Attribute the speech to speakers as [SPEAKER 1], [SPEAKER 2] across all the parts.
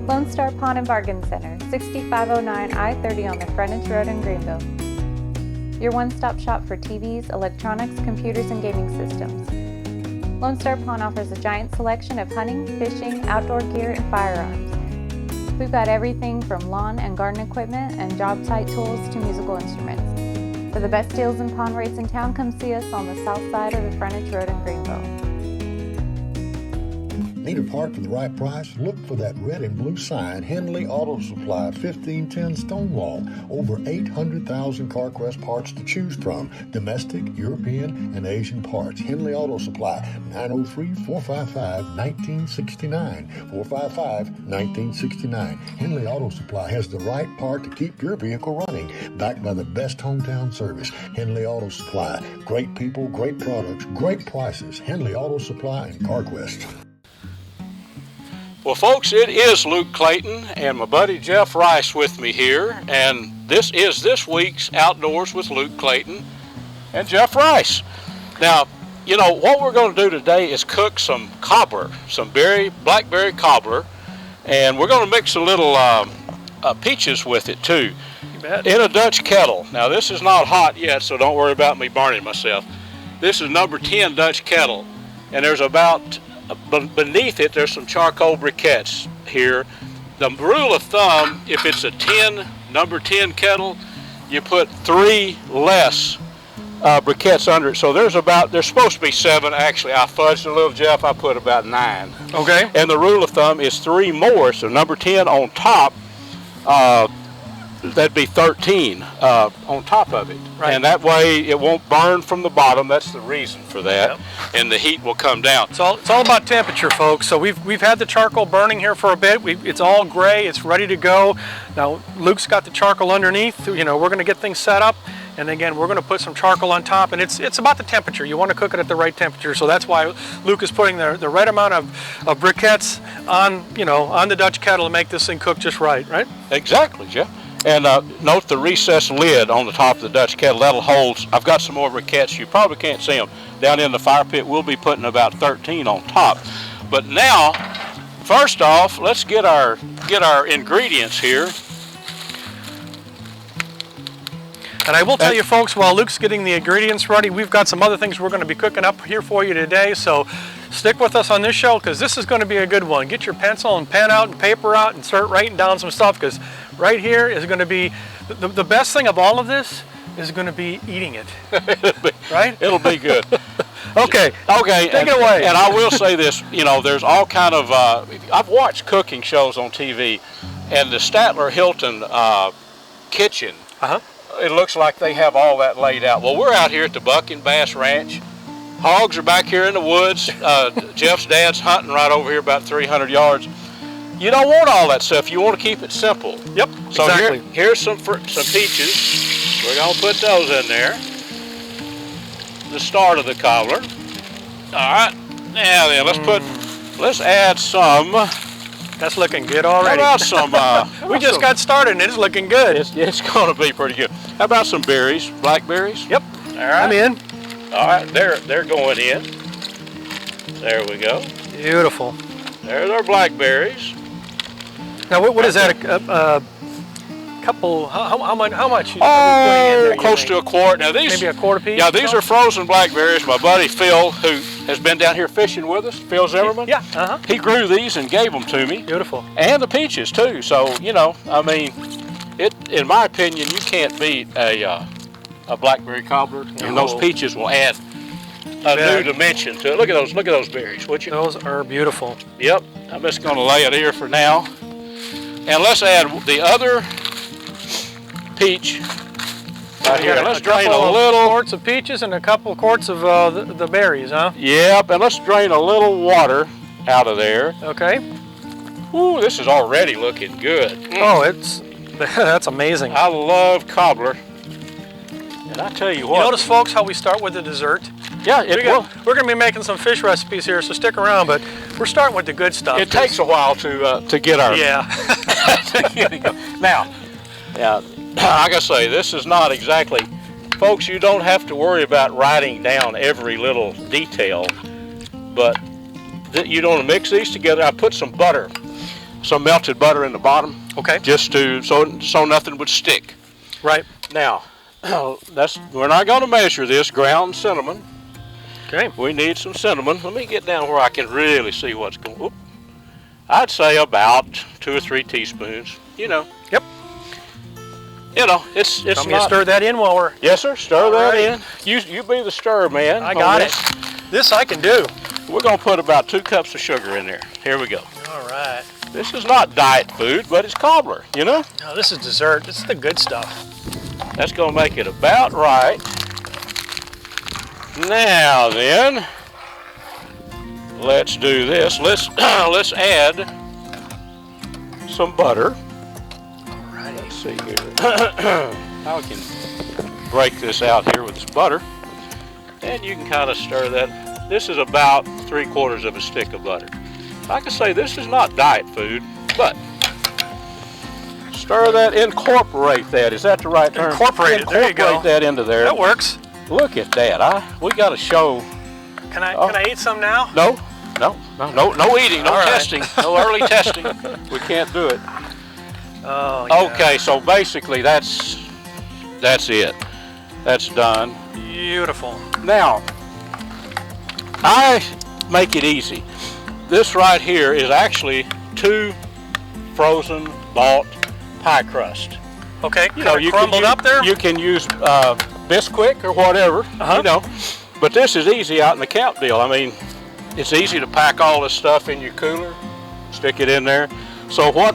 [SPEAKER 1] Lone Star Pawn and Bargain Center, 6509 I-30 on the frontage road in Greenville. Your one-stop shop for TVs, electronics, computers, and gaming systems. Lone Star Pawn offers a giant selection of hunting, fishing, outdoor gear, and firearms. We've got everything from lawn and garden equipment and job site tools to musical instruments. For the best deals and pawn rates in town, come see us on the south side of the frontage road in Greenville.
[SPEAKER 2] Need a part for the right price? Look for that red and blue sign, Henley Auto Supply, 1510 Stonewall. Over 800,000 CarQuest parts to choose from. Domestic, European, and Asian parts. Henley Auto Supply, 903-455-1969. 455-1969. Henley Auto Supply has the right part to keep your vehicle running. Backed by the best hometown service. Henley Auto Supply. Great people, great products, great prices. Henley Auto Supply and CarQuest.
[SPEAKER 3] Well, folks, it is Luke Clayton and my buddy Jeff Rice with me here, and this is this week's Outdoors with Luke Clayton and Jeff Rice. Now, you know, what we're going to do today is cook some cobbler, some blackberry cobbler, and we're going to mix a little peaches with it too, in a Dutch kettle. Now, this is not hot yet, so don't worry about me burning myself. This is number 10 Dutch kettle, and there's about beneath it, there's some charcoal briquettes here. The rule of thumb, if it's a number 10 kettle, you put 3 less briquettes under it. So there's supposed to be 7. Actually, I fudged a little, Jeff. I put about 9.
[SPEAKER 4] Okay.
[SPEAKER 3] And the rule of thumb is 3 more. So number 10 on top, that'd be 13 on top of it.
[SPEAKER 4] Right.
[SPEAKER 3] And that way it won't burn from the bottom. That's the reason for that. Yep. And the heat will come down.
[SPEAKER 4] It's all about temperature, folks. So we've had the charcoal burning here for a bit. It's all gray. It's ready to go. Now Luke's got the charcoal underneath. You know, we're going to get things set up. And again, we're going to put some charcoal on top, and it's about the temperature. You want to cook it at the right temperature, so that's why Luke is putting the right amount of briquettes on the Dutch kettle to make this thing cook just right?
[SPEAKER 3] Exactly, Jeff. And note the recessed lid on the top of the Dutch kettle. That'll hold. I've got some more briquettes. You probably can't see them down in the fire pit. We'll be putting about 13 on top. But now, first off, let's get our ingredients here.
[SPEAKER 4] And I will tell you, folks, while Luke's getting the ingredients ready, we've got some other things we're going to be cooking up here for you today. So stick with us on this show, because this is going to be a good one. Get your pencil and pen out and paper out and start writing down some stuff, because right here is going to be the best thing of all of this is going to be eating it. Right?
[SPEAKER 3] It'll be good.
[SPEAKER 4] Okay.
[SPEAKER 3] Take
[SPEAKER 4] it away.
[SPEAKER 3] And I will say this, there's all kind of, I've watched cooking shows on TV, and the Statler Hilton kitchen, it looks like they have all that laid out. Well, we're out here at the Buck and Bass Ranch. Hogs are back here in the woods. Jeff's dad's hunting right over here about 300 yards. You don't want all that stuff. You want to keep it simple.
[SPEAKER 4] Yep,
[SPEAKER 3] so
[SPEAKER 4] exactly.
[SPEAKER 3] Here's some peaches. We're going to put those in there. The start of the cobbler. All right. Now then, let's add some.
[SPEAKER 4] That's looking good already.
[SPEAKER 3] How about some?
[SPEAKER 4] We just got started and it's looking good.
[SPEAKER 3] It's going to be pretty good. How about some berries? Blackberries?
[SPEAKER 4] Yep.
[SPEAKER 3] All right.
[SPEAKER 4] I'm in.
[SPEAKER 3] All right, they're going in. There we go.
[SPEAKER 4] Beautiful.
[SPEAKER 3] There's our blackberries.
[SPEAKER 4] Now, what is that? A couple? How much? Are we putting in there,
[SPEAKER 3] close to a quart. Now these
[SPEAKER 4] maybe a quarter piece.
[SPEAKER 3] Yeah, these are frozen blackberries. My buddy Phil, who has been down here fishing with us, Phil Zimmerman.
[SPEAKER 4] Yeah.
[SPEAKER 3] He grew these and gave them to me.
[SPEAKER 4] Beautiful.
[SPEAKER 3] And the peaches too. So I mean, in my opinion, you can't beat a blackberry cobbler, and those peaches will add a new dimension to it. Look at those berries, would you?
[SPEAKER 4] Those are beautiful.
[SPEAKER 3] Yep. I'm just going to lay it here for now, and let's add the other peach right here. Let's drain a little
[SPEAKER 4] quarts of peaches and a couple quarts of the berries, huh?
[SPEAKER 3] Yep. And let's drain a little water out of there.
[SPEAKER 4] Okay.
[SPEAKER 3] Ooh, this is already looking good.
[SPEAKER 4] Oh, that's amazing.
[SPEAKER 3] I love cobbler. And I tell you what.
[SPEAKER 4] You notice, folks, how we start with the dessert?
[SPEAKER 3] Yeah,
[SPEAKER 4] we're going to be making some fish recipes here, so stick around, but we're starting with the good stuff.
[SPEAKER 3] It takes a while to get our...
[SPEAKER 4] Yeah.
[SPEAKER 3] Now, like I say, this is not exactly... Folks, you don't have to worry about writing down every little detail, but you don't want to mix these together. I put some butter some melted butter in the bottom.
[SPEAKER 4] Okay.
[SPEAKER 3] Just to so nothing would stick.
[SPEAKER 4] Right.
[SPEAKER 3] Now, we're not going to measure this ground cinnamon.
[SPEAKER 4] Okay.
[SPEAKER 3] We need some cinnamon. Let me get down where I can really see what's going on. I'd say about 2 or 3 teaspoons. You know.
[SPEAKER 4] Yep.
[SPEAKER 3] You know, it's
[SPEAKER 4] Tell me to stir that in while we're...
[SPEAKER 3] Yes, sir. Stir that
[SPEAKER 4] right.
[SPEAKER 3] in. You be the stir man.
[SPEAKER 4] I got it. This I can do.
[SPEAKER 3] We're going to put about 2 cups of sugar in there. Here we go.
[SPEAKER 4] All right.
[SPEAKER 3] This is not diet food, but it's cobbler, you know?
[SPEAKER 4] No, this is dessert. This is the good stuff.
[SPEAKER 3] That's going to make it about right. Now then, let's do this. Let's add some butter.
[SPEAKER 4] Alrighty.
[SPEAKER 3] Let's see here. I can break this out here with this butter, and you can kind of stir that. This is about 3/4 of a stick of butter. Like I say, this is not diet food, but stir that, incorporate that. Is that the right term?
[SPEAKER 4] Incorporate it. There you go.
[SPEAKER 3] Incorporate that into there.
[SPEAKER 4] That works.
[SPEAKER 3] Look at that. We got to show.
[SPEAKER 4] Can I eat some now?
[SPEAKER 3] No eating, no
[SPEAKER 4] All right.
[SPEAKER 3] testing, no early testing. We can't do it.
[SPEAKER 4] Oh, yeah.
[SPEAKER 3] Okay, so basically that's it. That's done.
[SPEAKER 4] Beautiful.
[SPEAKER 3] Now, I make it easy. This right here is actually 2 frozen bought pie crust.
[SPEAKER 4] Okay,
[SPEAKER 3] You know, you
[SPEAKER 4] crumbled
[SPEAKER 3] can
[SPEAKER 4] up there?
[SPEAKER 3] You can use Bisquick or whatever, you know. But this is easy out in the camp deal. I mean, it's easy to pack all this stuff in your cooler, stick it in there. So what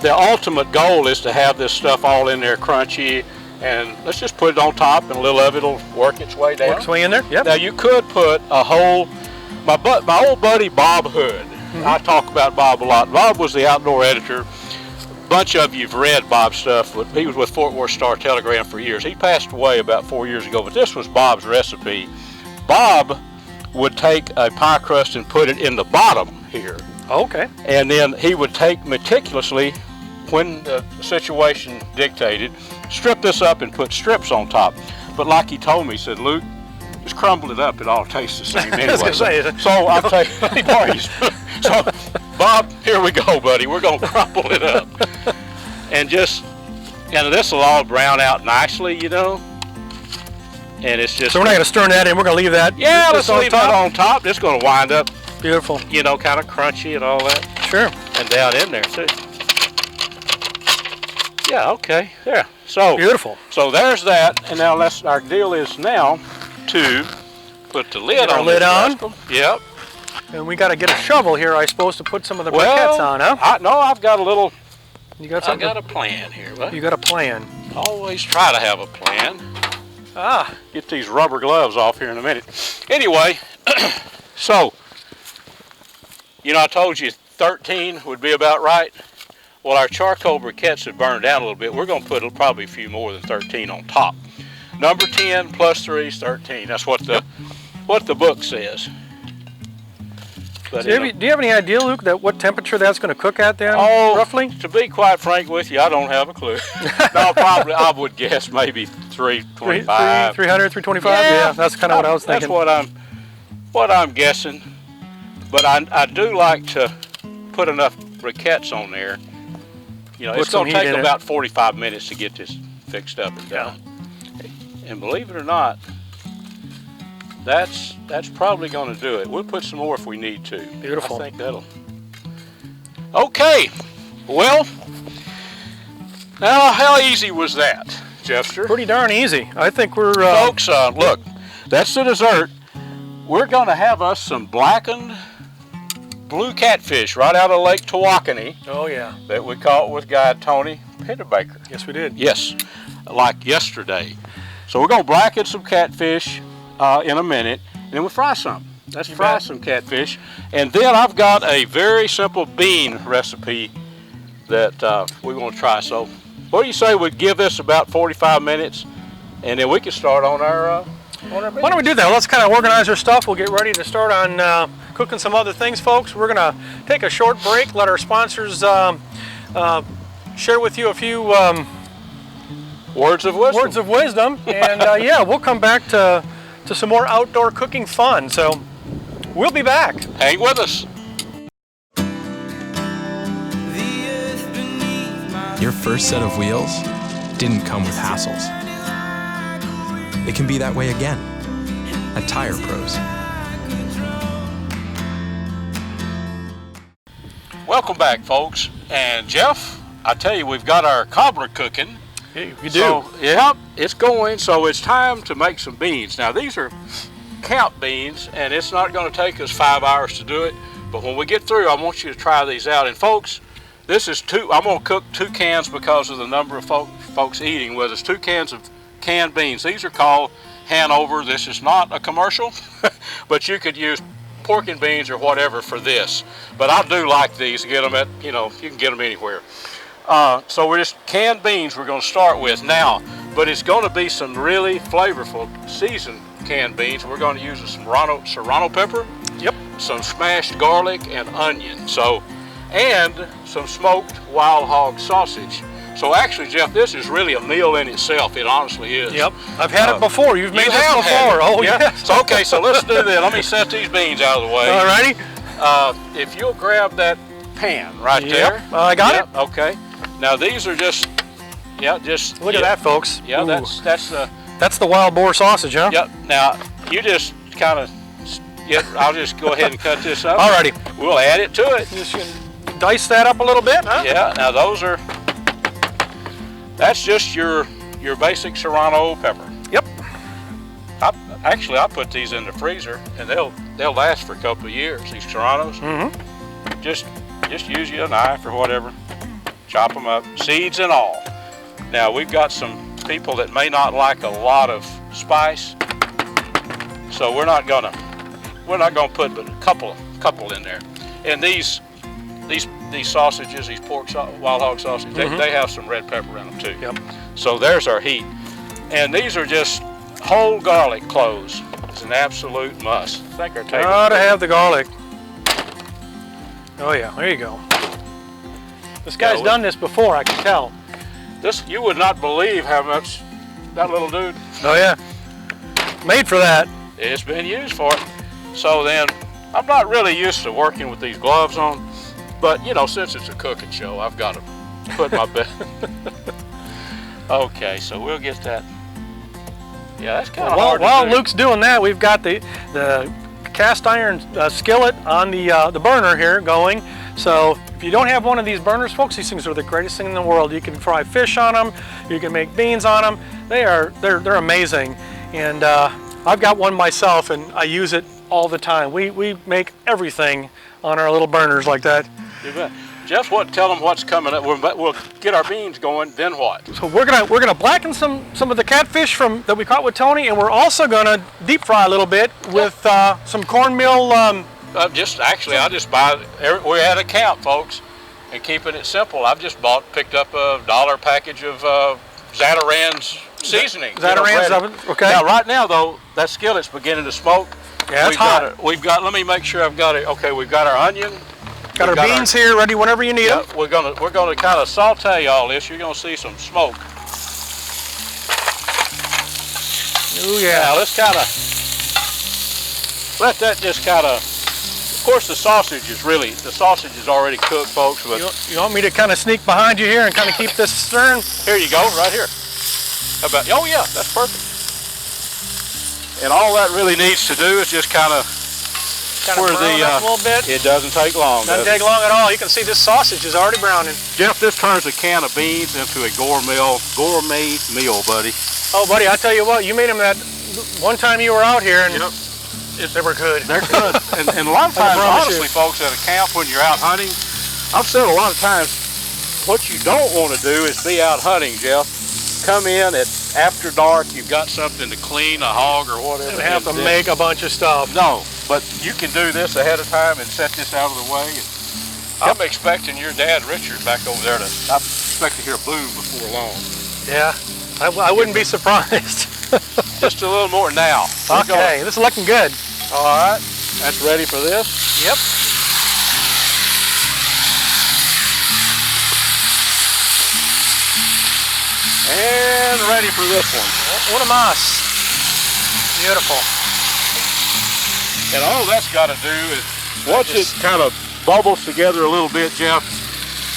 [SPEAKER 3] the ultimate goal is to have this stuff all in there crunchy, and let's just put it on top, and a little of it will work its way down.
[SPEAKER 4] Work its way in there? Yep.
[SPEAKER 3] Now you could put a whole, my old buddy Bob Hood, I talk about Bob a lot. Bob was the outdoor editor. Bunch of you've read Bob's stuff. He was with Fort Worth Star Telegram for years. He passed away about 4 years ago, but this was Bob's recipe. Bob would take a pie crust and put it in the bottom here.
[SPEAKER 4] Okay.
[SPEAKER 3] And then he would take meticulously, when the situation dictated, strip this up and put strips on top. But like he told me, he said, Luke, just crumble it up, it all tastes the same anyway.
[SPEAKER 4] I was gonna say,
[SPEAKER 3] So I'll take So Bob, here we go, buddy. We're gonna crumble it up. And this will all brown out nicely, you know. And it's just.
[SPEAKER 4] So we're not gonna stir that in, we're gonna leave that.
[SPEAKER 3] Yeah, let's leave that on top. It's gonna wind up,
[SPEAKER 4] Beautiful.
[SPEAKER 3] you know, kind of crunchy and all that.
[SPEAKER 4] Sure.
[SPEAKER 3] And down in there too. Yeah, okay, yeah. So
[SPEAKER 4] Beautiful.
[SPEAKER 3] So there's that, and now our deal is now to put the lid
[SPEAKER 4] Get our
[SPEAKER 3] on.
[SPEAKER 4] lid
[SPEAKER 3] this
[SPEAKER 4] on.
[SPEAKER 3] rascal. Yep.
[SPEAKER 4] And we gotta get a shovel here, I suppose, to put some of the briquettes
[SPEAKER 3] Well,
[SPEAKER 4] on, huh?
[SPEAKER 3] I've got a little.
[SPEAKER 4] You got
[SPEAKER 3] I
[SPEAKER 4] something?
[SPEAKER 3] got a plan here, but
[SPEAKER 4] You got a plan.
[SPEAKER 3] always try to have a plan.
[SPEAKER 4] Ah.
[SPEAKER 3] Get these rubber gloves off here in a minute. Anyway, so you know I told you 13 would be about right. Well, our charcoal briquettes have burned down a little bit. We're going to put probably a few more than 13 on top. Number 10 plus 3 is 13. That's what the book says. But
[SPEAKER 4] Do you have any idea, Luke, what temperature that's going to cook at then, roughly?
[SPEAKER 3] To be quite frank with you, I don't have a clue. No, probably I would guess maybe 325.
[SPEAKER 4] 300, 325? Yeah, that's kind of what I was thinking.
[SPEAKER 3] That's what I'm guessing. But I do like to put enough briquettes on there. You know,
[SPEAKER 4] Put
[SPEAKER 3] it's going
[SPEAKER 4] some
[SPEAKER 3] to
[SPEAKER 4] heat
[SPEAKER 3] take
[SPEAKER 4] in it.
[SPEAKER 3] about 45 minutes to get this fixed up and done. And believe it or not, that's probably going to do it. We'll put some more if we need to.
[SPEAKER 4] Beautiful.
[SPEAKER 3] I think that'll. Okay. Well, now how easy was that, Jeffster?
[SPEAKER 4] Pretty darn easy. I think we're...
[SPEAKER 3] Folks, look, that's the dessert. We're going to have us some blackened blue catfish right out of Lake Tawakoni
[SPEAKER 4] Oh, yeah.
[SPEAKER 3] that we caught with guide Tony Penderbaker.
[SPEAKER 4] Yes, we did.
[SPEAKER 3] Yes, like yesterday. So we're going to blacken some catfish in a minute, and then we'll fry some. Let's fry some catfish. And then I've got a very simple bean recipe that we're going to try. So what do you say we give this about 45 minutes, and then we can start on our beans?
[SPEAKER 4] Why don't we do that? Let's kind of organize our stuff. We'll get ready to start on cooking some other things, folks. We're going to take a short break, let our sponsors share with you a few
[SPEAKER 3] words of wisdom.
[SPEAKER 4] Words of wisdom, and yeah, we'll come back to some more outdoor cooking fun. So we'll be back.
[SPEAKER 3] Hang with us.
[SPEAKER 5] first set of wheels didn't come with hassles. It can be that way again at Tire Pros.
[SPEAKER 3] Welcome back, folks. And Jeff, I tell you, we've got our cobbler cooking.
[SPEAKER 4] Hey, you do.
[SPEAKER 3] So, yep, it's going. So it's time to make some beans. Now these are camp beans, and it's not going to take us 5 hours to do it. But when we get through, I want you to try these out. And folks, this is I'm going to cook 2 cans because of the number of folks eating with us. 2 cans of canned beans. These are called Hanover. This is not a commercial, but you could use pork and beans or whatever for this. But I do like these. Get them at, you can get them anywhere. So we're just canned beans we're going to start with now, but it's going to be some really flavorful seasoned canned beans. We're going to use some serrano pepper, some smashed garlic and onion, and some smoked wild hog sausage. So actually, Jeff, this is really a meal in itself. It honestly is.
[SPEAKER 4] Yep, I've had it before. You've made this
[SPEAKER 3] It.
[SPEAKER 4] before. Oh, yeah.
[SPEAKER 3] Yes. So, okay, so let's do this. Let me set these beans out of the way.
[SPEAKER 4] All righty.
[SPEAKER 3] If you'll grab that pan right there.
[SPEAKER 4] I got it.
[SPEAKER 3] Okay. Now these are just
[SPEAKER 4] look at that, folks.
[SPEAKER 3] Yeah,
[SPEAKER 4] Ooh.
[SPEAKER 3] that's
[SPEAKER 4] the wild boar sausage, huh?
[SPEAKER 3] Yep. Now you just kind of I'll just go ahead and cut this up.
[SPEAKER 4] Alrighty.
[SPEAKER 3] We'll add it to it.
[SPEAKER 4] Just dice that up a little bit, huh?
[SPEAKER 3] Yeah. Now that's just your basic serrano pepper.
[SPEAKER 4] Yep.
[SPEAKER 3] I put these in the freezer and they'll last for a couple of years. These serranos.
[SPEAKER 4] Mm-hmm.
[SPEAKER 3] Just use your knife or whatever. Chop them up, seeds and all. Now we've got some people that may not like a lot of spice, so we're not gonna put but a couple in there. And these sausages, these wild hog sausages, they have some red pepper in them too.
[SPEAKER 4] Yep.
[SPEAKER 3] So there's our heat. And these are just whole garlic cloves. It's an absolute must. I think our table.
[SPEAKER 4] Gotta have the garlic. Oh yeah, there you go. This guy's done this before, I can tell.
[SPEAKER 3] You would not believe how much that little dude.
[SPEAKER 4] Oh yeah, made for that.
[SPEAKER 3] It's been used for it. So then, I'm not really used to working with these gloves on, but since it's a cooking show, I've got to put my best. Okay, so we'll get that. Yeah, that's kind of hard to do.
[SPEAKER 4] While Luke's doing that, we've got the cast iron skillet on the burner here going. So if you don't have one of these burners, folks, these things are the greatest thing in the world. You can fry fish on them, you can make beans on them. They're amazing. And I've got one myself and I use it all the time. We make everything on our little burners like that.
[SPEAKER 3] You bet. Jeff, tell them what's coming up. We'll get our beans going, then what?
[SPEAKER 4] So we're gonna blacken some of the catfish that we caught with Tony, and we're also gonna deep fry a little bit with some cornmeal.
[SPEAKER 3] I just buy. We're at a camp, folks, and keeping it simple. I've just picked up a $1 package of Zatarain's seasoning.
[SPEAKER 4] Zatarain's, okay.
[SPEAKER 3] Now, right now though, that skillet's beginning to smoke.
[SPEAKER 4] Yeah, it's hot.
[SPEAKER 3] Let me make sure I've got it. Okay, we've got our onion.
[SPEAKER 4] Got our beans here ready whenever you need them.
[SPEAKER 3] We're gonna kind of saute all this. You're gonna see some smoke.
[SPEAKER 4] Oh yeah.
[SPEAKER 3] Now let's kind of let that just kind of. Of course, the sausage is already cooked, folks. But
[SPEAKER 4] you want me to kind of sneak behind you here and kind of keep this stirring?
[SPEAKER 3] Here you go, right here. How about? Oh yeah, that's perfect. And all that really needs to do is just kind of.
[SPEAKER 4] Kind of brown up a little bit.
[SPEAKER 3] It doesn't take long.
[SPEAKER 4] Doesn't take long at all. You can see this sausage is already browning.
[SPEAKER 3] Jeff, this turns a can of beans into a gourmet meal, buddy.
[SPEAKER 4] Oh, buddy, I tell you what, you made them that one time you were out here, and they were good.
[SPEAKER 3] They're good. and a lot of times, honestly, folks, at a camp when you're out hunting, I've said a lot of times, what you don't want to do is be out hunting, Jeff. Come in after dark, you've got something to clean, a hog or whatever.
[SPEAKER 4] You have to make a bunch of stuff.
[SPEAKER 3] No, but you can do this ahead of time and set this out of the way. And I'm expecting your dad, Richard, back over there I expect to hear boom before long.
[SPEAKER 4] Yeah, I wouldn't be surprised.
[SPEAKER 3] Just a little more now.
[SPEAKER 4] Okay, this is looking good.
[SPEAKER 3] All right, that's ready for this?
[SPEAKER 4] Yep.
[SPEAKER 3] And ready for this one.
[SPEAKER 4] Una más. Beautiful.
[SPEAKER 3] And all that's got to do is once it kind of bubbles together a little bit, Jeff,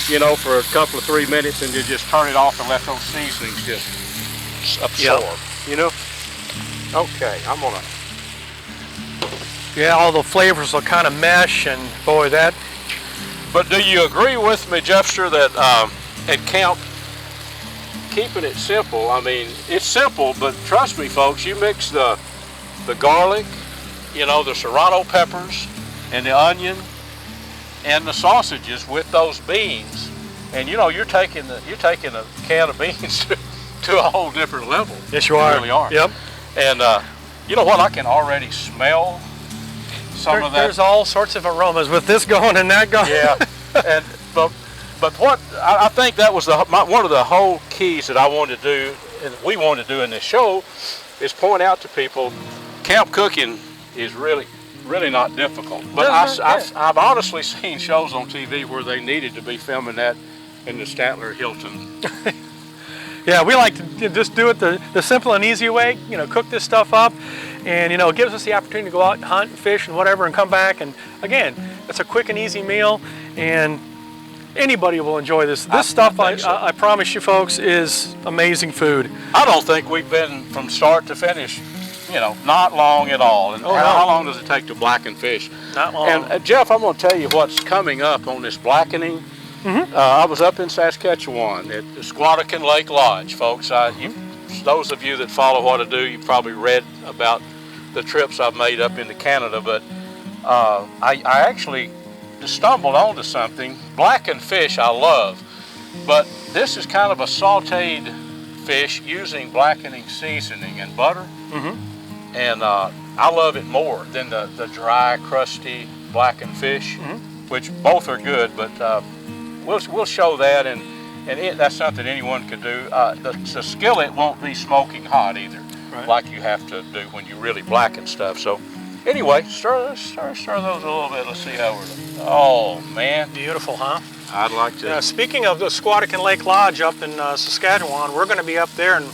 [SPEAKER 3] you know, for a couple of 3 minutes, and you just turn it off and let those seasonings just absorb, you know? Okay, I'm gonna.
[SPEAKER 4] Yeah, all the flavors will kind of mesh, and boy, that.
[SPEAKER 3] But do you agree with me, Jeffster, that at camp, keeping it simple, I mean, it's simple, but trust me, folks, you mix the garlic, you know, the serrano peppers, and the onion, and the sausages with those beans, and you know, you're taking a can of beans to a whole different level.
[SPEAKER 4] Yes, you are.
[SPEAKER 3] Really are.
[SPEAKER 4] Yep.
[SPEAKER 3] And you know what? I can already smell some of that.
[SPEAKER 4] There's all sorts of aromas with this going and that going.
[SPEAKER 3] Yeah. And but what I think that was one of the whole keys that I wanted to do, and we wanted to do in this show, is point out to people, camp cooking is really not difficult. But I've honestly seen shows on TV where they needed to be filming that in the Statler Hilton.
[SPEAKER 4] Yeah, we like to just do it the simple and easy way, you know, cook this stuff up, and you know, it gives us the opportunity to go out and hunt and fish and whatever and come back, and again, it's a quick and easy meal, and anybody will enjoy this. This stuff, I promise you folks, is amazing food.
[SPEAKER 3] I don't think we've been from start to finish, you know, not long at all. And how long does it take to blacken fish?
[SPEAKER 4] Not long.
[SPEAKER 3] And Jeff, I'm going to tell you what's coming up on this blackening. I was up in Saskatchewan at the Squattakin Lake Lodge, folks. Those of you that follow what I do, you probably read about the trips I've made up into Canada, but I actually stumbled onto something. Blackened fish I love, but this is kind of a sauteed fish using blackening seasoning and butter. And I love it more than the dry, crusty blackened fish, which both are good, but we'll show that, and that's something anyone could do. The skillet won't be smoking hot either, like you have to do when you really blacken stuff. So anyway, stir those a little bit. Let's see how we're doing. Oh man,
[SPEAKER 4] Beautiful, huh?
[SPEAKER 3] I'd like to.
[SPEAKER 4] Speaking of the Squattakin Lake Lodge up in Saskatchewan, we're going to be up there in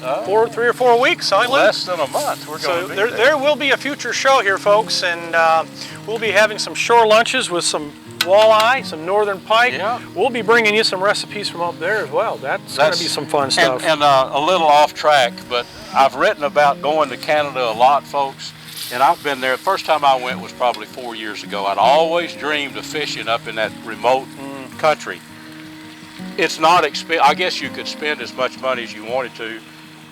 [SPEAKER 4] 3 or 4 weeks, huh, Luke?
[SPEAKER 3] Less than a month. We're going to be
[SPEAKER 4] there will be a future show here, folks, and we'll be having some shore lunches with some walleye, some northern pike.
[SPEAKER 3] Yeah.
[SPEAKER 4] We'll be bringing you some recipes from up there as well. That's going to be some fun stuff.
[SPEAKER 3] And a little off track, but I've written about going to Canada a lot, folks, and I've been there. The first time I went was probably 4 years ago. I'd always dreamed of fishing up in that remote country. It's not expensive. I guess you could spend as much money as you wanted to,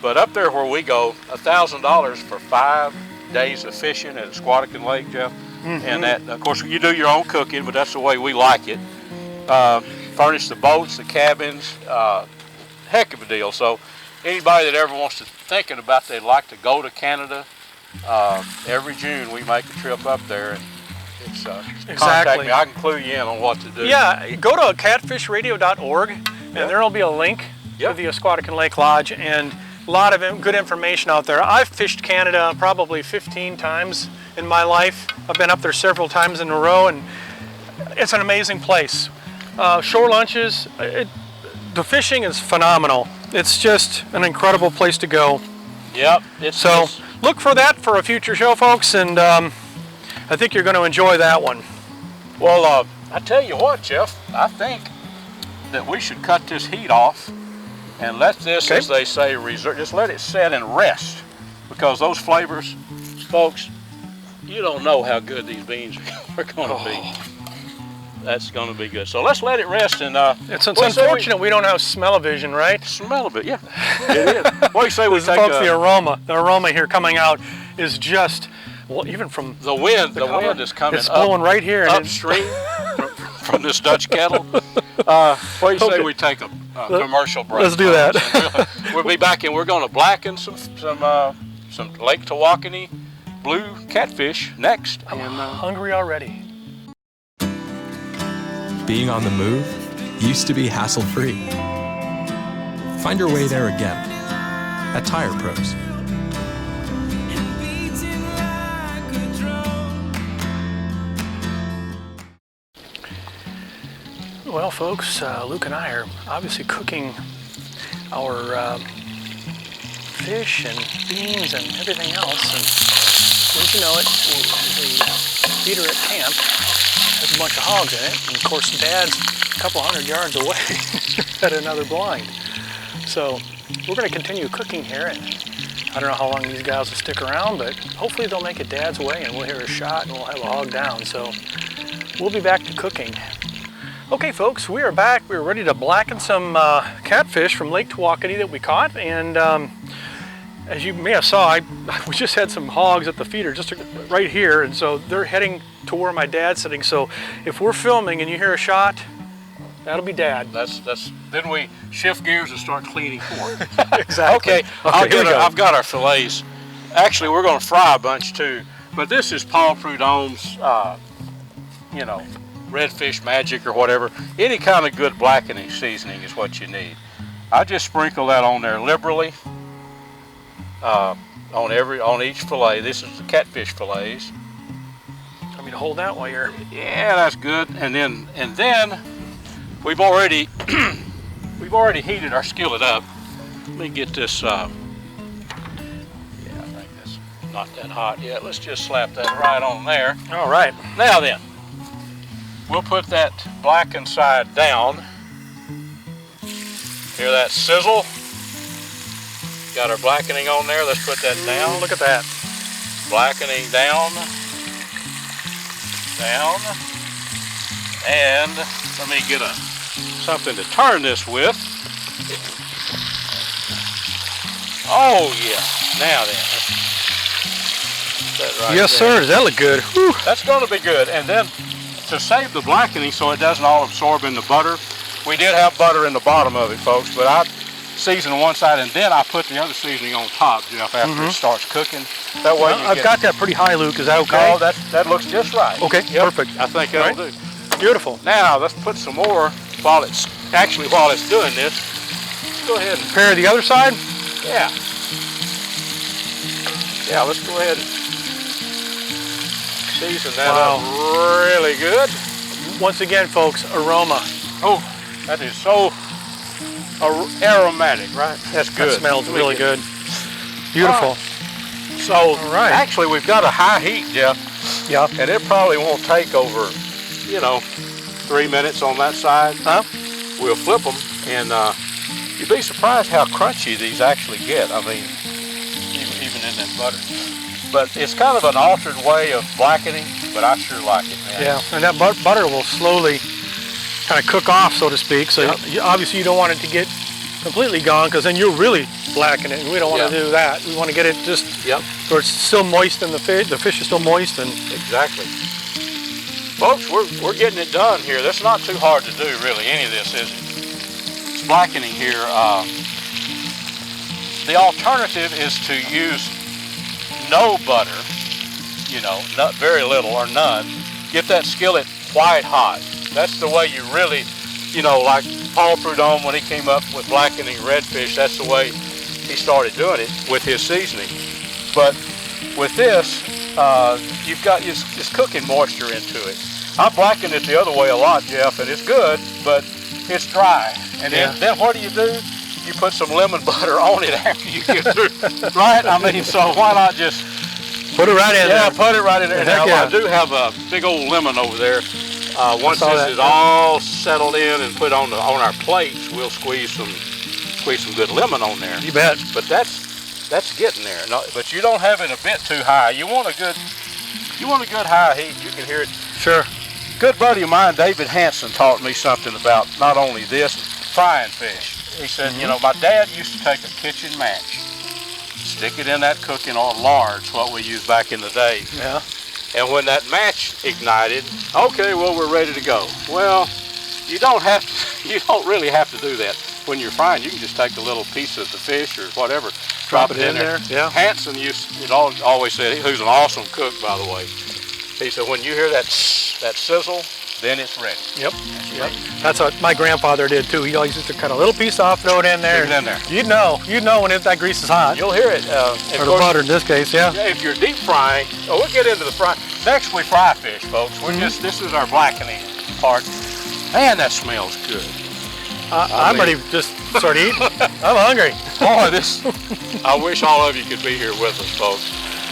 [SPEAKER 3] but up there where we go, $1,000 for 5 days of fishing at Squattakin Lake, Jeff. And that, of course, you do your own cooking, but that's the way we like it. Furnish the boats, the cabins, heck of a deal. So anybody that ever wants to thinking about they'd like to go to Canada, every June we make a trip up there, and it's contact me. I can clue you in on what to do.
[SPEAKER 4] Yeah, go to catfishradio.org, and there will be a link to the Squattakin Lake Lodge, and a lot of good information out there. I've fished Canada probably 15 times in my life. I've been up there several times in a row, and it's an amazing place. Shore lunches, the fishing is phenomenal. It's just an incredible place to go.
[SPEAKER 3] Yep.
[SPEAKER 4] Look for that for a future show, folks, and I think you're going to enjoy that one.
[SPEAKER 3] Well, I tell you what, Jeff, I think that we should cut this heat off and let this, as they say, just let it set and rest, because those flavors, folks, you don't know how good these beans are going to be. That's going to be good. So let's let it rest. And
[SPEAKER 4] it's unfortunate we don't have smell-o-vision, right?
[SPEAKER 3] Smell-o-vision, yeah, it is. What do you say we take?
[SPEAKER 4] Folks, the aroma here coming out is just, well, even from
[SPEAKER 3] the wind is coming.
[SPEAKER 4] It's blowing right here
[SPEAKER 3] upstream from this Dutch kettle. What do you say we take a commercial break?
[SPEAKER 4] Let's do that.
[SPEAKER 3] We'll be back, and we're going to blacken some Lake Tawakoni blue catfish next.
[SPEAKER 4] I'm hungry already.
[SPEAKER 5] Being on the move used to be hassle-free. Find your way there again at Tire Pros.
[SPEAKER 4] Well, folks, Luke and I are obviously cooking our fish and beans and everything else, and wouldn't you know it, the feeder at camp has bunch of hogs in it. And of course, Dad's a couple hundred yards away at another blind. So we're going to continue cooking here, and I don't know how long these guys will stick around, but hopefully they'll make it Dad's way and we'll hear a shot and we'll have a hog down. So we'll be back to cooking. Okay folks, we are back. We're ready to blacken some catfish from Lake Tawakoni that we caught, and as you may have saw, we just had some hogs at the feeder just right here, and so they're heading to where my dad's sitting. So if we're filming and you hear a shot, that'll be Dad.
[SPEAKER 3] Then we shift gears and start cleaning pork.
[SPEAKER 4] Exactly.
[SPEAKER 3] Okay, I've got our fillets. Actually, we're going to fry a bunch too, but this is Paul Prudhomme's, you know, redfish magic or whatever. Any kind of good blackening seasoning is what you need. I just sprinkle that on there liberally on each fillet. This is the catfish fillets.
[SPEAKER 4] Want me to hold that while you're...
[SPEAKER 3] Yeah, that's good. And then we've already heated our skillet up. Let me get this. Yeah, I think that's not that hot yet. Let's just slap that right on there.
[SPEAKER 4] All right.
[SPEAKER 3] Now then, we'll put that blackened side down. Hear that sizzle? Got our blackening on there. Let's put that down.
[SPEAKER 4] Look at that.
[SPEAKER 3] Blackening down. Down. And let me get something to turn this with. Oh yeah. Now then. That right
[SPEAKER 4] Yes,
[SPEAKER 3] there.
[SPEAKER 4] sir. Does that look good? Whew.
[SPEAKER 3] That's going to be good. And then to save the blackening so it doesn't all absorb in the butter, we did have butter in the bottom of it, folks, but I season one side and then I put the other seasoning on top, Jeff, after it starts cooking. That way
[SPEAKER 4] I've got that pretty high, Luke. Is that okay?
[SPEAKER 3] No, that looks just right.
[SPEAKER 4] Okay,
[SPEAKER 3] Yep,
[SPEAKER 4] perfect.
[SPEAKER 3] I think that'll do.
[SPEAKER 4] Beautiful.
[SPEAKER 3] Now let's put some more while it's doing this. Go ahead and
[SPEAKER 4] Prepare the other side.
[SPEAKER 3] yeah, let's go ahead and season that up really good.
[SPEAKER 4] Once again, folks, aroma.
[SPEAKER 3] Oh, that is so aromatic, right? That's good.
[SPEAKER 4] That smells
[SPEAKER 3] Let me
[SPEAKER 4] really
[SPEAKER 3] get-
[SPEAKER 4] good. Beautiful.
[SPEAKER 3] So
[SPEAKER 4] right.
[SPEAKER 3] actually we've got a high heat, Jeff,
[SPEAKER 4] Yeah.
[SPEAKER 3] and it probably won't take over, 3 minutes on that side.
[SPEAKER 4] Huh?
[SPEAKER 3] We'll flip them, and you'd be surprised how crunchy these actually get. I mean, even in that butter. But it's kind of an altered way of blackening, but I sure like it, man.
[SPEAKER 4] Yeah, and that butter will slowly kind of cook off, so to speak. So obviously you don't want it to get completely gone, because then you'll really blacken it, and we don't want to do that. We want to get it just where it's still moist in the fish is still moist. And
[SPEAKER 3] Exactly. Folks, we're getting it done here. That's not too hard to do, really, any of this, is it? It's blackening here. The alternative is to use no butter, not very little or none. Get that skillet white hot. That's the way you really, like Paul Prudhomme, when he came up with blackening redfish, that's the way he started doing it with his seasoning. But with this, you've got it's cooking moisture into it. I blackened it the other way a lot, Jeff, and it's good, but it's dry. And then what do? You put some lemon butter on it after you get through, right? I mean, so why not just
[SPEAKER 4] put it right in there?
[SPEAKER 3] Yeah, put it right in there. Now, I do have a big old lemon over there. Once this is all settled in and put on our plates, we'll squeeze some good lemon on there.
[SPEAKER 4] You bet.
[SPEAKER 3] But that's getting there. No, but you don't have it a bit too high. You want a good high heat. You can hear it.
[SPEAKER 4] Sure.
[SPEAKER 3] Good buddy of mine, David Hansen, taught me something about not only this, frying fish. He said, my dad used to take a kitchen match, stick it in that cooking on large, what we used back in the day.
[SPEAKER 4] Yeah.
[SPEAKER 3] And when that match ignited, okay, well, we're ready to go. Well, you don't really have to do that. When you're frying, you can just take a little piece of the fish or whatever, drop it in there.
[SPEAKER 4] Yeah.
[SPEAKER 3] Hansen always said, who's an awesome cook, by the way, he said, when you hear that sizzle, then it's ready.
[SPEAKER 4] Yep. That's what my grandfather did too. He always used to cut a little pice off, throw it in there.
[SPEAKER 3] Stick it in there.
[SPEAKER 4] You'd know when that grease is hot.
[SPEAKER 3] You'll hear it.
[SPEAKER 4] Or the butter in this case, yeah.
[SPEAKER 3] If you're deep frying, we'll get into the fry. Next we fry fish, folks. This is our blackening part. Man, that smells good.
[SPEAKER 4] I'm ready to just start eating. I'm hungry.
[SPEAKER 3] Boy, I wish all of you could be here with us, folks.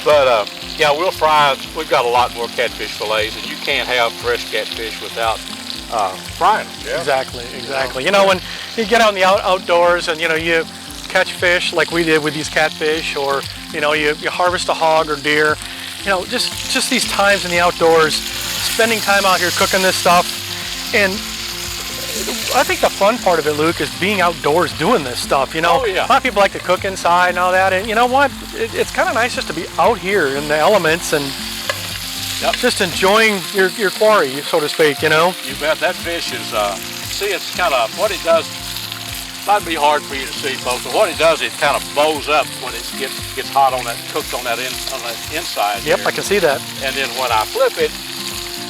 [SPEAKER 3] But yeah, we'll fry. We've got a lot more catfish fillets, and you can't have fresh catfish without frying them. Yeah?
[SPEAKER 4] Exactly. You know, when you get out in the outdoors and, you know, you catch fish like we did with these catfish, or, you know, you harvest a hog or deer, you know, just these times in the outdoors, spending time out here cooking this stuff. And I think the fun part of it, Luke, is being outdoors doing this stuff. You know,
[SPEAKER 3] Oh, yeah.
[SPEAKER 4] A lot of people like to cook inside and all that, and you know what? It's kind of nice just to be out here in the elements and just enjoying your quarry, so to speak. You know.
[SPEAKER 3] You bet. That fish is. See, it's kind of what it does. Might be hard for you to see, folks, but what it does, it kind of bows up when it gets hot on that, cooked on that inside.
[SPEAKER 4] Yep,
[SPEAKER 3] there.
[SPEAKER 4] I can see that.
[SPEAKER 3] And then when I flip it,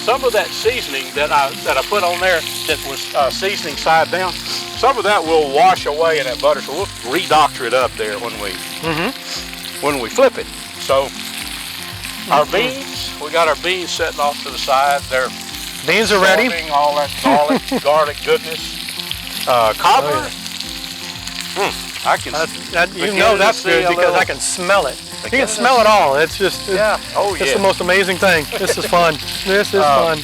[SPEAKER 3] some of that seasoning that I put on there that was seasoning side down, some of that will wash away in that butter, so we'll redoctor it up there when we flip it. So our beans, we got our beans setting off to the side. They're
[SPEAKER 4] Beans are ready.
[SPEAKER 3] all that garlic goodness. Cobbler. I can.
[SPEAKER 4] You know that's good because I can smell it. You can smell it all. It's just it's the most amazing thing. This is fun. This is fun.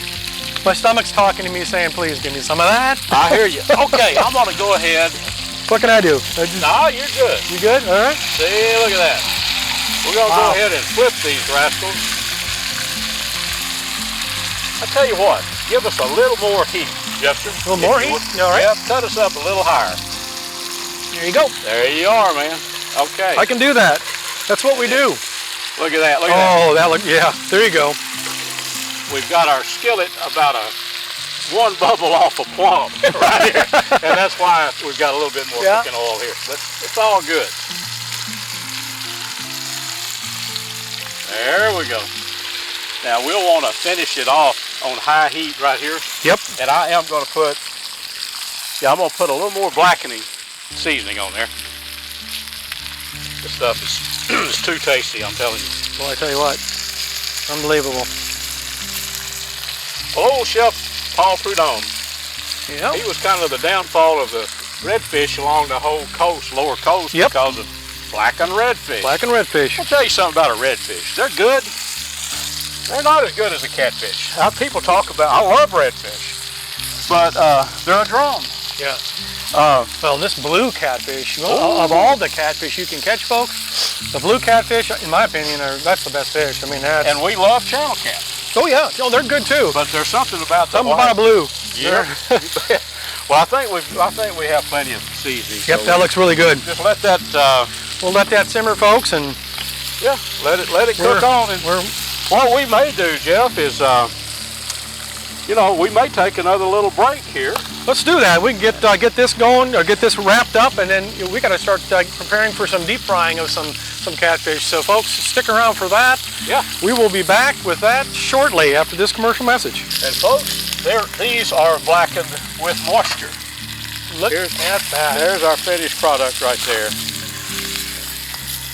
[SPEAKER 4] My stomach's talking to me saying, please give me some of that.
[SPEAKER 3] I hear you. Okay, I'm going to go ahead.
[SPEAKER 4] What can I do?
[SPEAKER 3] No, you're good.
[SPEAKER 4] You good? All right.
[SPEAKER 3] See, look at that. We're going to go ahead and flip these rascals. I tell you what, give us a little more heat, Jester.
[SPEAKER 4] A little more heat? All right.
[SPEAKER 3] Yeah, cut us up a little higher.
[SPEAKER 4] There you go.
[SPEAKER 3] There you are, man. Okay.
[SPEAKER 4] I can do that. That's what we do.
[SPEAKER 3] Look at that. Look at that.
[SPEAKER 4] Yeah. There you go.
[SPEAKER 3] We've got our skillet about one bubble off a plumb right here. And that's why we've got a little bit more cooking oil here. But it's all good. There we go. Now we'll want to finish it off on high heat right here.
[SPEAKER 4] Yep.
[SPEAKER 3] And I am going to put, I'm going to put a little more blackening seasoning on there. This stuff is too tasty, I'm telling you.
[SPEAKER 4] Well, I tell you what, unbelievable.
[SPEAKER 3] Well, old Chef Paul Prudhomme,
[SPEAKER 4] Yeah.
[SPEAKER 3] he was kind of the downfall of the redfish along the whole coast, lower coast, because of black and redfish.
[SPEAKER 4] Black and redfish.
[SPEAKER 3] I'll tell you something about a redfish. They're good. They're not as good as a catfish. People talk about, I love redfish, but they're a drum.
[SPEAKER 4] Yeah. Well, this blue catfish, of all the catfish you can catch, folks, the blue catfish, in my opinion, that's the best fish. I mean, that's...
[SPEAKER 3] And we love channel cat.
[SPEAKER 4] Oh, yeah. Oh, they're good, too.
[SPEAKER 3] But there's something about the
[SPEAKER 4] Something about a blue.
[SPEAKER 3] Yeah. Well, I think we have plenty of seasoning.
[SPEAKER 4] Yep,
[SPEAKER 3] so
[SPEAKER 4] that looks really good.
[SPEAKER 3] Just let that...
[SPEAKER 4] we'll let that simmer, folks, and...
[SPEAKER 3] Yeah, let it cook on. And what we may do, Jeff, is... we may take another little break here.
[SPEAKER 4] Let's do that. We can get this going, or get this wrapped up, and then we got to start preparing for some deep frying of some catfish. So, folks, stick around for that.
[SPEAKER 3] Yeah.
[SPEAKER 4] We will be back with that shortly after this commercial message.
[SPEAKER 3] And, folks, these are blackened with moisture.
[SPEAKER 4] Look at that.
[SPEAKER 3] There's our finished product right there.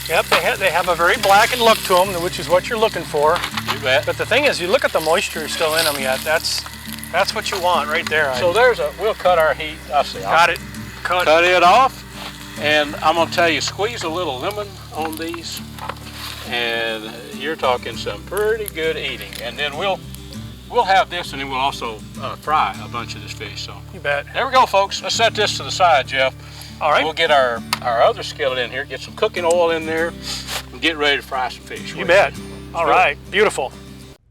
[SPEAKER 4] Yep, they have a very blackened look to them, which is what you're looking for.
[SPEAKER 3] You bet.
[SPEAKER 4] But the thing is, you look at the moisture still in them yet. That's what you want right there.
[SPEAKER 3] So we'll cut our heat. I see.
[SPEAKER 4] Got it.
[SPEAKER 3] Cut it off. And I'm going to tell you, squeeze a little lemon on these. And you're talking some pretty good eating. And then we'll have this, and then we'll also fry a bunch of this fish. So
[SPEAKER 4] you bet.
[SPEAKER 3] There we go, folks. Let's set this to the side, Jeff.
[SPEAKER 4] All right.
[SPEAKER 3] We'll get our other skillet in here, get some cooking oil in there, and get ready to fry some fish.
[SPEAKER 4] You bet. All right. Beautiful.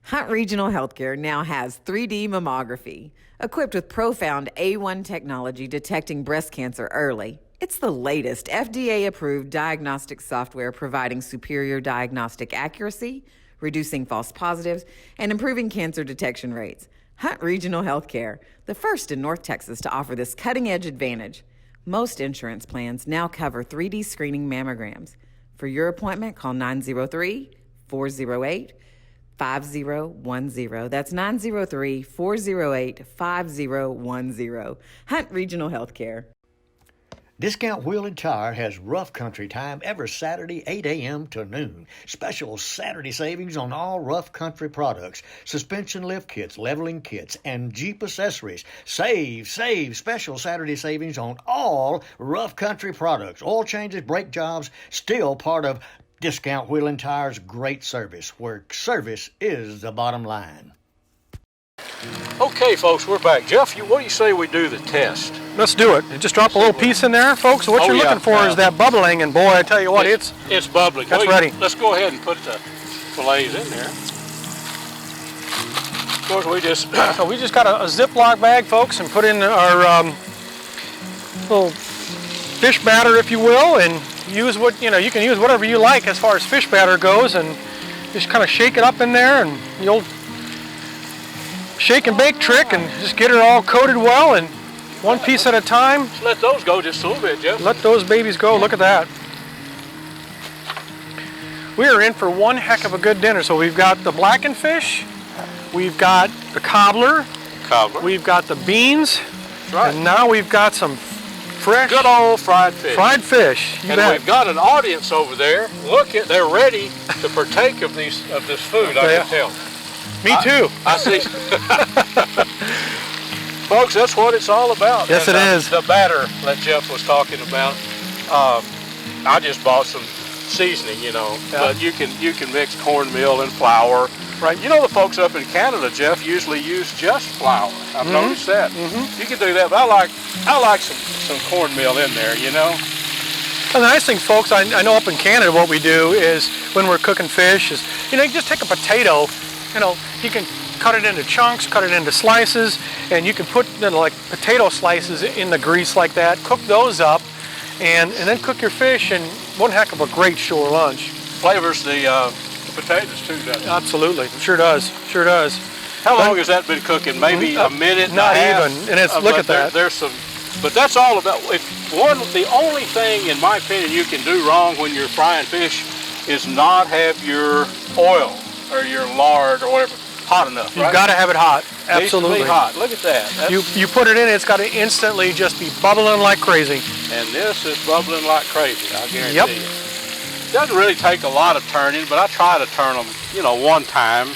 [SPEAKER 6] Hunt Regional Healthcare now has 3D mammography, equipped with profound A1 technology detecting breast cancer early. It's the latest FDA-approved diagnostic software providing superior diagnostic accuracy, reducing false positives, and improving cancer detection rates. Hunt Regional Healthcare, the first in North Texas to offer this cutting-edge advantage. Most insurance plans now cover 3D screening mammograms. For your appointment, call 903-408-5010. That's 903-408-5010. Hunt Regional Healthcare.
[SPEAKER 2] Discount Wheel and Tire has rough country time every Saturday, 8 a.m. to noon. Special Saturday savings on all rough country products, suspension lift kits, leveling kits, and Jeep accessories. Save! Special Saturday savings on all rough country products. Oil changes, brake jobs, still part of
[SPEAKER 7] Discount Wheel and Tire's great service, where service is the bottom line.
[SPEAKER 3] Okay, folks, we're back. Jeff, what do you say we do the test?
[SPEAKER 4] Let's do it. Just drop a little piece in there, folks. What you're looking for is that bubbling, and boy, I tell you what, it's
[SPEAKER 3] bubbling.
[SPEAKER 4] That's ready.
[SPEAKER 3] Let's go ahead and put the fillets in there. Of course, we just
[SPEAKER 4] so we just got a Ziploc bag, folks, and put in our little fish batter, if you will, and use what you can use whatever you like as far as fish batter goes, and just kind of shake it up in there, and the old shake and bake trick, and just get it all coated well, and one piece at a time.
[SPEAKER 3] Just let those go just a little bit, Jeff.
[SPEAKER 4] Let those babies go. Look at that. We are in for one heck of a good dinner. So we've got the blackened fish, we've got the cobbler, we've got the beans,
[SPEAKER 3] right.
[SPEAKER 4] And now we've got some fresh,
[SPEAKER 3] good old fried fish.
[SPEAKER 4] Fried fish.
[SPEAKER 3] And we've got an audience over there. Look, they're ready to partake of this food. I can tell.
[SPEAKER 4] Me too.
[SPEAKER 3] I see. Folks, that's what it's all about.
[SPEAKER 4] Yes, it is.
[SPEAKER 3] The batter that Jeff was talking about. I just bought some seasoning, but you can mix cornmeal and flour.
[SPEAKER 4] Right.
[SPEAKER 3] You know, the folks up in Canada, Jeff, usually use just flour. I've noticed that. You can do that, but I like some cornmeal in there,
[SPEAKER 4] And the nice thing, folks, I know up in Canada what we do is when we're cooking fish is, you just take a potato, you can cut it into chunks, cut it into slices, and you can put like potato slices in the grease like that, cook those up, and then cook your fish, and one heck of a great shore lunch.
[SPEAKER 3] Flavors the potatoes too, doesn't it?
[SPEAKER 4] Absolutely, sure does, sure does.
[SPEAKER 3] How long has that been cooking? Maybe a minute?
[SPEAKER 4] Not
[SPEAKER 3] and a half?
[SPEAKER 4] even, and it's look at that.
[SPEAKER 3] There's some, but that's all about. The only thing, in my opinion, you can do wrong when you're frying fish is not have your oil or your lard or whatever hot enough.
[SPEAKER 4] You've got to have it hot. Absolutely.
[SPEAKER 3] Needs to be hot. Look at that.
[SPEAKER 4] You put it in, it's got to instantly just be bubbling like crazy.
[SPEAKER 3] And this is bubbling like crazy, I guarantee you. It doesn't really take a lot of turning, but I try to turn them, one time,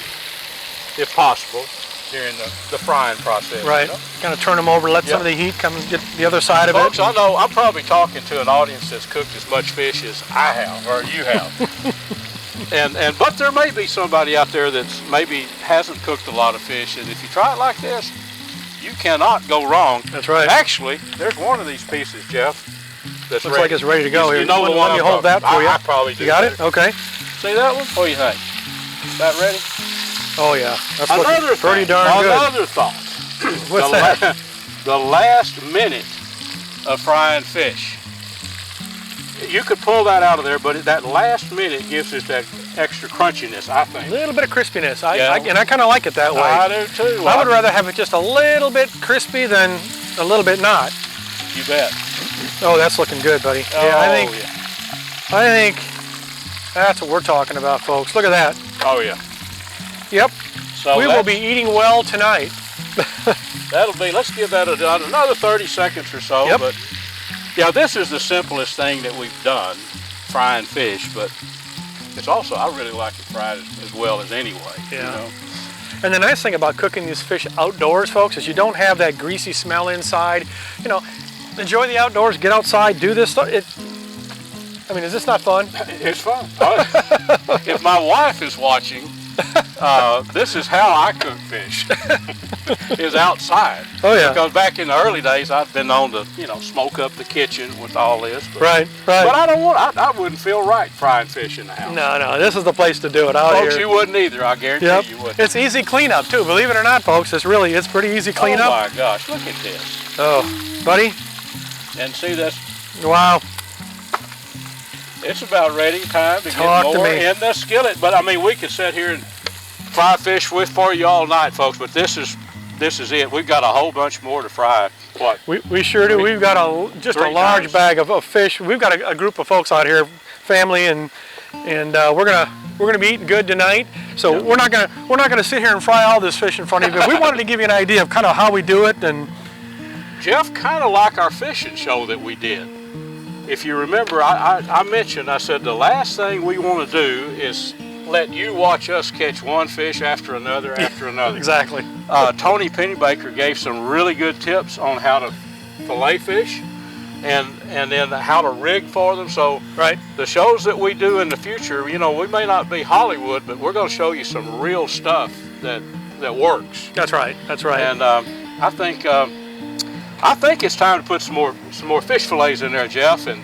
[SPEAKER 3] if possible, during the frying process.
[SPEAKER 4] Right. Kind of turn them over, let some of the heat come and get the other side of it.
[SPEAKER 3] Folks, I know I'm probably talking to an audience that's cooked as much fish as I have, or you have. But there may be somebody out there that's maybe hasn't cooked a lot of fish, and if you try it like this, you cannot go wrong.
[SPEAKER 4] That's right.
[SPEAKER 3] Actually, there's one of these pieces, Jeff, that's
[SPEAKER 4] looks like it's ready to go here.
[SPEAKER 3] You know the one
[SPEAKER 4] let me hold that for you.
[SPEAKER 3] I probably do.
[SPEAKER 4] You got it? Okay.
[SPEAKER 3] See that one? What do you think? That ready?
[SPEAKER 4] Oh yeah. That's
[SPEAKER 3] another
[SPEAKER 4] pretty darn good.
[SPEAKER 3] Another thought.
[SPEAKER 4] What's that?
[SPEAKER 3] The last minute of frying fish. You could pull that out of there, but that last minute gives us that extra crunchiness, I think.
[SPEAKER 4] A little bit of crispiness, and I kind of like it that way.
[SPEAKER 3] I do too.
[SPEAKER 4] I would rather have it just a little bit crispy than a little bit not.
[SPEAKER 3] You bet.
[SPEAKER 4] Oh, that's looking good, buddy.
[SPEAKER 3] Oh,
[SPEAKER 4] yeah, I think that's what we're talking about, folks. Look at that.
[SPEAKER 3] Oh yeah.
[SPEAKER 4] Yep.
[SPEAKER 3] So
[SPEAKER 4] we will be eating well tonight.
[SPEAKER 3] That'll be. Let's give that another 30 seconds or so.
[SPEAKER 4] Yep.
[SPEAKER 3] But yeah, this is the simplest thing that we've done, frying fish. But it's also, I really like it fried as well as anyway.
[SPEAKER 4] Yeah. And the nice thing about cooking these fish outdoors, folks, is you don't have that greasy smell inside. Enjoy the outdoors, get outside, do this stuff. Is this not fun?
[SPEAKER 3] It's fun. If my wife is watching, this is how I cook fish, is outside.
[SPEAKER 4] Oh yeah.
[SPEAKER 3] Because back in the early days, I'd been known to, smoke up the kitchen with all this. But,
[SPEAKER 4] right.
[SPEAKER 3] But I wouldn't feel right frying fish in the house.
[SPEAKER 4] No, this is the place to do it out here.
[SPEAKER 3] Folks, you wouldn't either, I guarantee you wouldn't.
[SPEAKER 4] It's easy cleanup too, believe it or not, folks. It's pretty easy cleanup.
[SPEAKER 3] Oh my gosh, look at this.
[SPEAKER 4] Oh, buddy.
[SPEAKER 3] And see this?
[SPEAKER 4] Wow.
[SPEAKER 3] It's about ready time to
[SPEAKER 4] Talk
[SPEAKER 3] get more
[SPEAKER 4] to me.
[SPEAKER 3] in the skillet. But we could sit here and fry fish for you all night, folks. But this is it. We've got a whole bunch more to fry. What?
[SPEAKER 4] We sure do. We've got a large bag of fish. We've got a group of folks out here, family, and we're gonna be eating good tonight. So we're not gonna sit here and fry all this fish in front of you. But we wanted to give you an idea of kind of how we do it. And
[SPEAKER 3] Jeff, kind of like our fishing show that we did. If you remember, I mentioned, I said the last thing we want to do is let you watch us catch one fish after another after another.
[SPEAKER 4] Exactly.
[SPEAKER 3] Tony Pennybaker gave some really good tips on how to fillet fish. and then how to rig for them. So
[SPEAKER 4] Right.
[SPEAKER 3] the shows that we do in the future, you know, we may not be Hollywood, but we're going to show you some real stuff that works.
[SPEAKER 4] That's right. That's right.
[SPEAKER 3] And I think it's time to put some more fish fillets in there, Jeff. And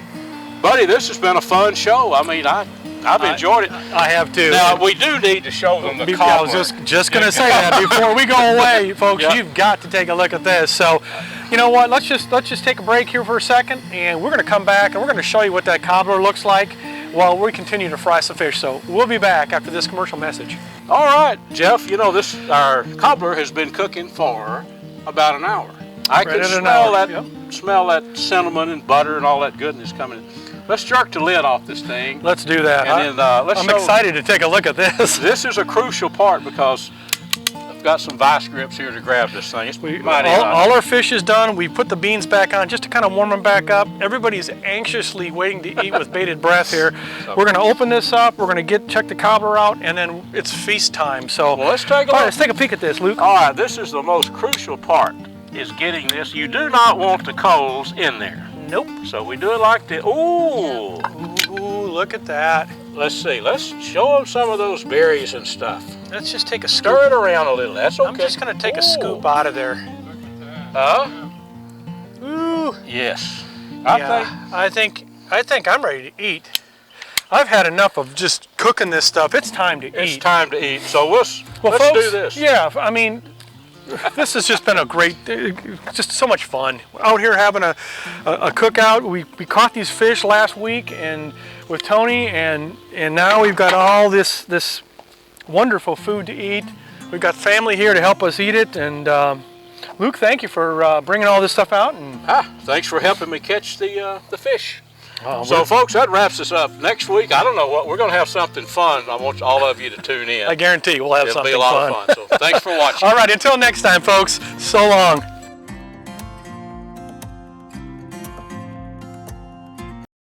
[SPEAKER 3] buddy, this has been a fun show. I mean, I've enjoyed it.
[SPEAKER 4] I have too.
[SPEAKER 3] Now we do need to show them the
[SPEAKER 4] I
[SPEAKER 3] cobbler.
[SPEAKER 4] was just going to say that before we go away, folks.
[SPEAKER 3] Yep.
[SPEAKER 4] You've got to take a look at this. So, you know what? Let's just take a break here for a second, and we're going to come back and we're going to show you what that cobbler looks like while we continue to fry some fish. So we'll be back after this commercial message.
[SPEAKER 3] All right, Jeff. You know our cobbler has been cooking for about an hour. I can smell that cinnamon and butter and all that goodness coming in. Let's jerk the lid off this thing.
[SPEAKER 4] Let's do that.
[SPEAKER 3] And then I'm
[SPEAKER 4] excited to take a look at this.
[SPEAKER 3] This is a crucial part because I've got some vice grips here to grab this thing. It's
[SPEAKER 4] All our fish is done. We put the beans back on just to kind of warm them back up. Everybody's anxiously waiting to eat with bated breath here. We're going to open this up. We're going to check the cobbler out, and then it's feast time. So
[SPEAKER 3] let's take a look.
[SPEAKER 4] All right, let's take a peek at this, Luke.
[SPEAKER 3] All right, this is the most crucial part, is getting this. You do not want the coals in there.
[SPEAKER 4] Nope.
[SPEAKER 3] So we do it like this. Ooh.
[SPEAKER 4] Ooh, look at that.
[SPEAKER 3] Let's see. Let's show them some of those berries and stuff.
[SPEAKER 4] Let's just take a scoop.
[SPEAKER 3] Stir it around a little. That's okay.
[SPEAKER 4] I'm just going to take a scoop out of there. Ooh.
[SPEAKER 3] Yes.
[SPEAKER 4] I think I'm ready to eat. I've had enough of just cooking this stuff. It's time to eat.
[SPEAKER 3] It's time to eat. So let's
[SPEAKER 4] folks,
[SPEAKER 3] do this.
[SPEAKER 4] Yeah, I mean, this has just been a great, just so much fun. Out here having a cookout. We caught these fish last week and with Tony, and now we've got all this wonderful food to eat. We've got family here to help us eat it, and Luke, thank you for bringing all this stuff out. And
[SPEAKER 3] thanks for helping me catch the fish.
[SPEAKER 4] So
[SPEAKER 3] folks, that wraps us up. Next week, I don't know what, we're going to have something fun. I want all of you to tune in.
[SPEAKER 4] I guarantee we'll have something fun.
[SPEAKER 3] It'll be a lot of fun. So thanks for watching.
[SPEAKER 4] All right, until next time, folks, so long.